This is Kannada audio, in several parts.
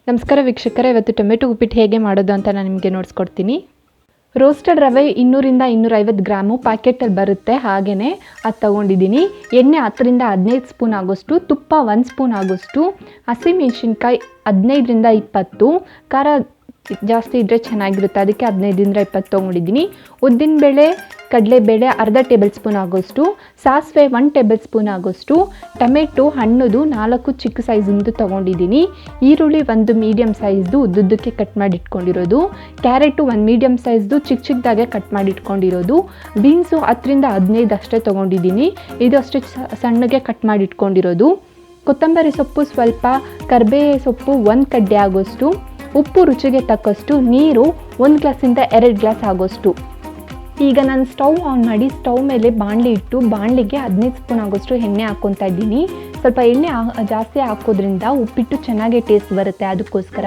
ನಮಸ್ಕಾರ ವೀಕ್ಷಕರೇ, ಇವತ್ತು ಟೊಮೆಟೊ ಉಪ್ಪಿಟ್ಟು ಹೇಗೆ ಮಾಡೋದು ಅಂತ ನಾನು ನಿಮಗೆ ನೋಡಿಸ್ಕೊಡ್ತೀನಿ. ರೋಸ್ಟೆಡ್ ರವೆ 200 ರಿಂದ 250 ಗ್ರಾಮು ಪ್ಯಾಕೆಟಲ್ಲಿ ಬರುತ್ತೆ, ಹಾಗೆಯೇ ಅದು ತೊಗೊಂಡಿದ್ದೀನಿ. ಎಣ್ಣೆ 10 ರಿಂದ 15 ಸ್ಪೂನ್ ಆಗೋಷ್ಟು, ತುಪ್ಪ 1 ಸ್ಪೂನ್ ಆಗೋಷ್ಟು, ಹಸಿಮೆಣಸಿನ್ಕಾಯಿ 15 ರಿಂದ 20, ಖಾರ ಜಾಸ್ತಿ ಇದ್ದರೆ ಚೆನ್ನಾಗಿರುತ್ತೆ, ಅದಕ್ಕೆ 15 ರಿಂದ 20 ತೊಗೊಂಡಿದ್ದೀನಿ. ಉದ್ದಿನಬೇಳೆ, ಕಡಲೆಬೇಳೆ ಅರ್ಧ ಟೇಬಲ್ ಸ್ಪೂನ್ ಆಗೋಷ್ಟು, ಸಾಸಿವೆ 1 ಟೇಬಲ್ ಸ್ಪೂನ್ ಆಗೋಷ್ಟು, ಟೊಮೆಟೊ ಹಣ್ಣುದು 4 ಚಿಕ್ಕ ಸೈಜಿಂದು ತೊಗೊಂಡಿದ್ದೀನಿ. ಈರುಳ್ಳಿ 1 ಮೀಡಿಯಮ್ ಸೈಜ್ದು ಉದ್ದುದ್ದಕ್ಕೆ ಕಟ್ ಮಾಡಿ ಇಟ್ಕೊಂಡಿರೋದು, ಕ್ಯಾರೆಟು 1 ಮೀಡಿಯಮ್ ಸೈಜ್ದು ಚಿಕ್ಕದಾಗೆ ಕಟ್ ಮಾಡಿ ಇಟ್ಕೊಂಡಿರೋದು, ಬೀನ್ಸು 10 ರಿಂದ 15 ಅಷ್ಟೇ ತೊಗೊಂಡಿದ್ದೀನಿ, ಇದು ಅಷ್ಟೇ ಸಣ್ಣಗೆ ಕಟ್ ಮಾಡಿ ಇಟ್ಕೊಂಡಿರೋದು, ಕೊತ್ತಂಬರಿ ಸೊಪ್ಪು ಸ್ವಲ್ಪ, ಕರಿಬೇವು ಸೊಪ್ಪು 1 ಕಡ್ಡೆ ಆಗೋಷ್ಟು, ಉಪ್ಪು ರುಚಿಗೆ ತಕ್ಕಷ್ಟು, ನೀರು 1 ಗ್ಲಾಸಿಂದ 2 ಗ್ಲಾಸ್ ಆಗೋಷ್ಟು. ಈಗ ನಾನು ಸ್ಟವ್ ಆನ್ ಮಾಡಿ ಸ್ಟವ್ ಮೇಲೆ ಬಾಣಲಿ ಇಟ್ಟು ಬಾಣಲಿಗೆ 15 ಸ್ಪೂನ್ ಆಗೋಷ್ಟು ಎಣ್ಣೆ ಹಾಕ್ಕೊತಾ ಇದ್ದೀನಿ. ಸ್ವಲ್ಪ ಎಣ್ಣೆ ಜಾಸ್ತಿ ಹಾಕೋದ್ರಿಂದ ಉಪ್ಪಿಟ್ಟು ಚೆನ್ನಾಗಿ ಟೇಸ್ಟ್ ಬರುತ್ತೆ, ಅದಕ್ಕೋಸ್ಕರ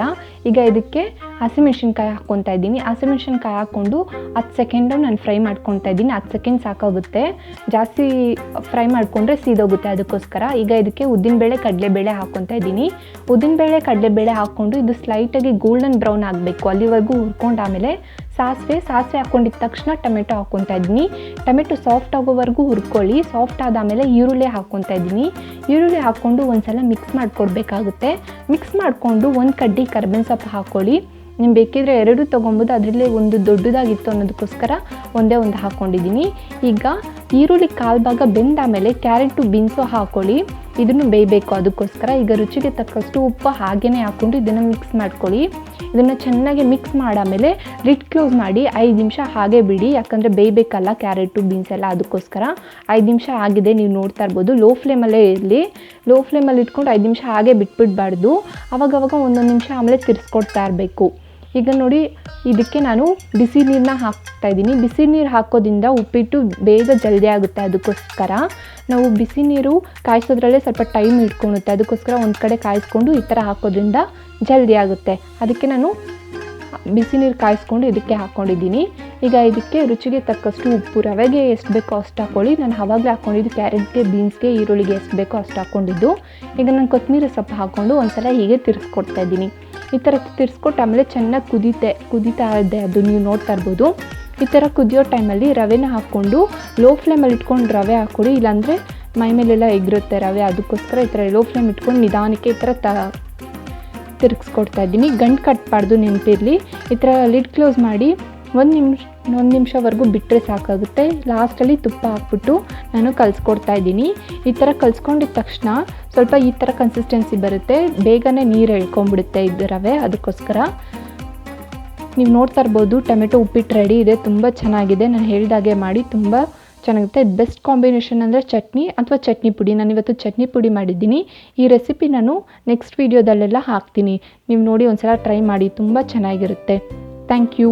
ಈಗ ಇದಕ್ಕೆ ಹಸಿಮೆಣಸಿನ್ಕಾಯಿ ಹಾಕ್ಕೊತಾ ಇದ್ದೀನಿ. ಹಸಿಮೆಣಸಿನ್ಕಾಯಿ ಹಾಕ್ಕೊಂಡು 10 ಸೆಕೆಂಡು ನಾನು ಫ್ರೈ ಮಾಡ್ಕೊತಾ ಇದ್ದೀನಿ. 10 ಸೆಕೆಂಡ್ ಸಾಕಾಗುತ್ತೆ, ಜಾಸ್ತಿ ಫ್ರೈ ಮಾಡಿಕೊಂಡ್ರೆ ಸೀದೋಗುತ್ತೆ, ಅದಕ್ಕೋಸ್ಕರ. ಈಗ ಇದಕ್ಕೆ ಉದ್ದಿನಬೇಳೆ ಕಡಲೆಬೇಳೆ ಹಾಕ್ಕೊತಾ ಇದ್ದೀನಿ. ಉದ್ದಿನಬೇಳೆ ಕಡಲೆಬೇಳೆ ಹಾಕ್ಕೊಂಡು ಇದು ಸ್ಲೈಟಾಗಿ ಗೋಲ್ಡನ್ ಬ್ರೌನ್ ಆಗಬೇಕು, ಅಲ್ಲಿವರೆಗೂ ಹುರ್ಕೊಂಡು ಆಮೇಲೆ ಸಾಸಿವೆ ಹಾಕ್ಕೊಂಡಿದ್ದ ತಕ್ಷಣ ಟೊಮೆಟೊ ಹಾಕ್ಕೊತಾ ಇದ್ದೀನಿ. ಟೊಮೆಟೊ ಸಾಫ್ಟ್ ಆಗೋವರೆಗೂ ಹುರ್ಕೊಳ್ಳಿ. ಸಾಫ್ಟ್ ಆದಮೇಲೆ ಈರುಳ್ಳಿ ಹಾಕ್ಕೊತಾ ಇದ್ದೀನಿ. ಈರುಳ್ಳಿ ಹಾಕ್ಕೊಂಡು ಒಂದು ಸಲ ಮಿಕ್ಸ್ ಮಾಡಿಕೊಡ್ಬೇಕಾಗುತ್ತೆ. ಮಿಕ್ಸ್ ಮಾಡಿಕೊಂಡು 1 ಕಡ್ಡಿ ಕರಿಬೇವಿನ ಸೊಪ್ಪು ಹಾಕ್ಕೊಳ್ಳಿ. ನೀವು ಬೇಕಿದ್ರೆ 2 ತೊಗೊಬೋದು, ಅದರಲ್ಲೇ ಒಂದು ದೊಡ್ಡದಾಗಿತ್ತು ಅನ್ನೋದಕ್ಕೋಸ್ಕರ ಒಂದೇ ಒಂದು ಹಾಕ್ಕೊಂಡಿದ್ದೀನಿ. ಈಗ ಈರುಳ್ಳಿ ಕಾಲು ಭಾಗ ಬೆಂದಾಮೇಲೆ ಕ್ಯಾರೆಟು ಬೀನ್ಸು ಹಾಕ್ಕೊಳ್ಳಿ, ಇದನ್ನು ಬೇಯಬೇಕು, ಅದಕ್ಕೋಸ್ಕರ. ಈಗ ರುಚಿಗೆ ತಕ್ಕಷ್ಟು ಉಪ್ಪು ಹಾಗೇ ಹಾಕ್ಕೊಂಡು ಇದನ್ನು ಮಿಕ್ಸ್ ಮಾಡ್ಕೊಳ್ಳಿ. ಇದನ್ನು ಚೆನ್ನಾಗಿ ಮಿಕ್ಸ್ ಮಾಡಾಮೇಲೆ ಲಿಡ್ ಕ್ಲೋಸ್ ಮಾಡಿ 5 ನಿಮಿಷ ಹಾಗೆ ಬಿಡಿ, ಯಾಕಂದರೆ ಬೇಯಬೇಕಲ್ಲ ಕ್ಯಾರೆಟು ಬೀನ್ಸ್ ಎಲ್ಲ, ಅದಕ್ಕೋಸ್ಕರ. 5 ನಿಮಿಷ ಆಗಿದೆ, ನೀವು ನೋಡ್ತಾ ಇರ್ಬೋದು. ಲೋ ಫ್ಲೇಮಲ್ಲೇ ಇರಲಿ. ಲೋ ಫ್ಲೇಮಲ್ಲಿ ಇಟ್ಕೊಂಡು 5 ನಿಮಿಷ ಹಾಗೆ ಬಿಟ್ಬಿಡಬಾರ್ದು, ಅವಾಗವಾಗ ಒಂದೊಂದು ನಿಮಿಷ ಆಮೇಲೆ ತಿರ್ಸ್ಕೊಡ್ತಾ ಇರಬೇಕು. ಈಗ ನೋಡಿ, ಇದಕ್ಕೆ ನಾನು ಬಿಸಿ ನೀರನ್ನ ಹಾಕ್ತಾಯಿದ್ದೀನಿ. ಬಿಸಿ ನೀರು ಹಾಕೋದ್ರಿಂದ ಉಪ್ಪಿಟ್ಟು ಬೇಗ ಜಲ್ದಿ ಆಗುತ್ತೆ, ಅದಕ್ಕೋಸ್ಕರ. ನಾವು ಬಿಸಿ ನೀರು ಕಾಯಿಸೋದ್ರಲ್ಲೇ ಸ್ವಲ್ಪ ಟೈಮ್ ಇಟ್ಕೊಳುತ್ತೆ, ಅದಕ್ಕೋಸ್ಕರ ಒಂದು ಕಡೆ ಕಾಯಿಸ್ಕೊಂಡು ಈ ಥರ ಹಾಕೋದ್ರಿಂದ ಜಲ್ದಿ ಆಗುತ್ತೆ, ಅದಕ್ಕೆ ನಾನು ಬಿಸಿ ನೀರು ಕಾಯಿಸ್ಕೊಂಡು ಇದಕ್ಕೆ ಹಾಕ್ಕೊಂಡಿದ್ದೀನಿ. ಈಗ ಇದಕ್ಕೆ ರುಚಿಗೆ ತಕ್ಕಷ್ಟು ಉಪ್ಪು, ರವೆಗೆ ಎಷ್ಟು ಬೇಕೋ ಅಷ್ಟು ಹಾಕ್ಕೊಳ್ಳಿ. ನಾನು ಆವಾಗಲೇ ಹಾಕ್ಕೊಂಡಿದ್ದು ಕ್ಯಾರೆಟ್ಗೆ, ಬೀನ್ಸ್ಗೆ, ಈರುಳ್ಳಿಗೆ ಎಷ್ಟು ಬೇಕೋ ಅಷ್ಟು ಹಾಕ್ಕೊಂಡಿದ್ದು. ಈಗ ನಾನು ಕೊತ್ತಂಬರಿ ಸೊಪ್ಪು ಹಾಕ್ಕೊಂಡು ಒಂದು ಸಲ ಹೀಗೆ ತಿರ್ಸ್ಕೊಡ್ತಾ ಇದ್ದೀನಿ. ಈ ಥರ ತಿರ್ಸ್ಕೊಟ್ಟು ಆಮೇಲೆ ಚೆನ್ನಾಗಿ ಕುದೀತಾ ಇದೆ, ಅದು ನೀವು ನೋಡ್ತಾ ಇರ್ಬೋದು. ಈ ಥರ ಕುದಿಯೋ ಟೈಮಲ್ಲಿ ರವೆನ ಹಾಕ್ಕೊಂಡು ಲೋ ಫ್ಲೇಮಲ್ಲಿ ಇಟ್ಕೊಂಡು ರವೆ ಹಾಕ್ಕೊಡಿ, ಇಲ್ಲಾಂದರೆ ಮೈ ಮೇಲೆಲ್ಲ ಎಗರುತ್ತೆ ರವೆ, ಅದಕ್ಕೋಸ್ಕರ ಈ ಥರ ಲೋ ಫ್ಲೇಮ್ ಇಟ್ಕೊಂಡು ನಿಧಾನಕ್ಕೆ ಈ ಥರ ತಿರ್ಗಿಸ್ಕೊಡ್ತಾ ಇದ್ದೀನಿ. ಗಂಟು ಕಟ್ಟಬಾರ್ದು, ನೆನಪಿರಲಿ. ಈ ಥರ ಲಿಡ್ ಕ್ಲೋಸ್ ಮಾಡಿ 1 ನಿಮಿಷವರೆಗೂ ಬಿಟ್ಟರೆ ಸಾಕಾಗುತ್ತೆ. ಲಾಸ್ಟಲ್ಲಿ ತುಪ್ಪ ಹಾಕ್ಬಿಟ್ಟು ನಾನು ಕಲಿಸ್ಕೊಡ್ತಾ ಇದ್ದೀನಿ. ಈ ಥರ ಕಲಿಸ್ಕೊಂಡಿದ್ದ ತಕ್ಷಣ ಸ್ವಲ್ಪ ಈ ಥರ ಕನ್ಸಿಸ್ಟೆನ್ಸಿ ಬರುತ್ತೆ, ಬೇಗನೆ ನೀರು ಎಳ್ಕೊಂಬಿಡುತ್ತೆ ಇದು ರವೆ, ಅದಕ್ಕೋಸ್ಕರ. ನೀವು ನೋಡ್ತಾ ಇರ್ಬೋದು, ಟೊಮೆಟೊ ಉಪ್ಪಿಟ್ಟು ರೆಡಿ ಇದೆ, ತುಂಬ ಚೆನ್ನಾಗಿದೆ. ನಾನು ಹೇಳಿದಾಗೆ ಮಾಡಿ, ತುಂಬ ಚೆನ್ನಾಗಿರುತ್ತೆ. ಬೆಸ್ಟ್ ಕಾಂಬಿನೇಷನ್ ಅಂದರೆ ಚಟ್ನಿ ಅಥವಾ ಚಟ್ನಿ ಪುಡಿ. ನಾನು ಇವತ್ತು ಚಟ್ನಿ ಪುಡಿ ಮಾಡಿದ್ದೀನಿ. ಈ ರೆಸಿಪಿ ನಾನು ನೆಕ್ಸ್ಟ್ ವೀಡಿಯೋದಲ್ಲೆಲ್ಲ ಹಾಕ್ತೀನಿ, ನೀವು ನೋಡಿ ಒಂದು ಸಲ ಟ್ರೈ ಮಾಡಿ, ತುಂಬ ಚೆನ್ನಾಗಿರುತ್ತೆ. Thank you.